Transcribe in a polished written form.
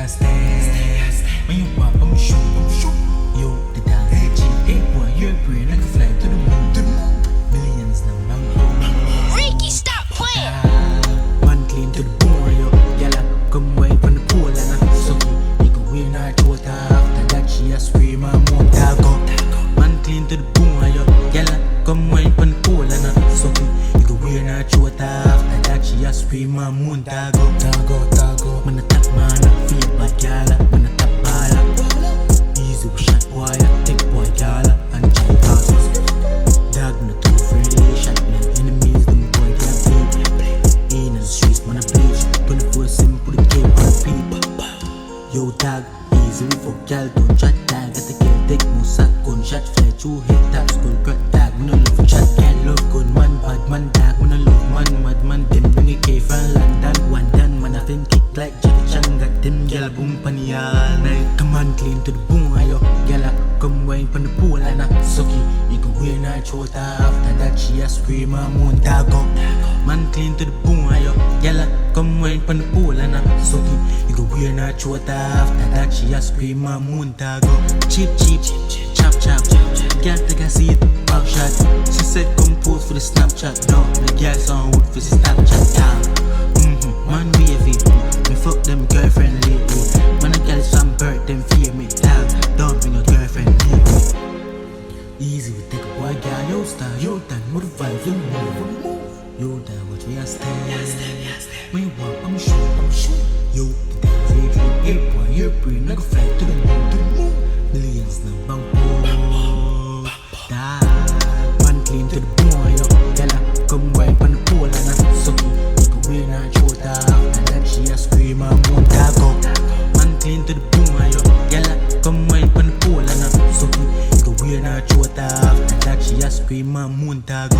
I stand. When you walk, I'ma shoot. Yo, the dog, hey boy, your brain like a fly to the moon. Millions now, bang. Ricky, stop playing. Man clean to the bone, yo. Yalla, come wine from the pool and I suck it. You can wear her throat after that she a scream and moan. Man clean to the bone, yo. Yalla, come wine from the pool and I suck it. You can wear her throat after that she a scream and moan. Tago. Man a top man, I feel bad yalla. Man a top baller. Easy with shot boy, take boy yalla. And try passes. Dog not too friendly, shot me. Enemies them boy can't play. In the streets man a bleach. 24/7 put the game on repeat. Yo dog, easy we fuck y'all, don't chat tag. Get the kill, take no sack, gunshot fly through hit tap, skull crack tag. We no love chat, can't love good man, bad man tag. We no love man, mad man, them bring it K from London. One done, man a fin kick like Jackie Chan. Got them gyal boom panny all night. Come on clean to the boom, ayo. Gyal come wine from the pool and I suck it. You can wear her throat after that she a scream and moan. Tago. Man clean to the boom, ayo. Gyal come wine from the pool and I suck it. You can wear her throat after that she a scream and moan. Tago. Cheap, chop. Girl take a seat, back shot. She said come post for the Snapchat. No, the girl sound wood for the Snapchat. Man wavy, me fuck them girlfriend lately. Man a girl some bird, them fear me. Dog, don't bring a girlfriend near me. Easy we take a boy, girl, yo star, yo done, what the vibe, you move. Yo done, watch me I stand. When you walk, I'ma shoot. Yo, the dance ain't clean, hey boy, your brain like a fly to the moon. Millions now, bang boom. Man clean to the bone, yo. Yalla, come wine from the pool and I suck it. You can wear her throat after that she a scream and moan. Tago. Man clean to the bone, yo. Yalla, come wine from the pool and I suck it. You can wear her throat after that she a scream and moan. Tago.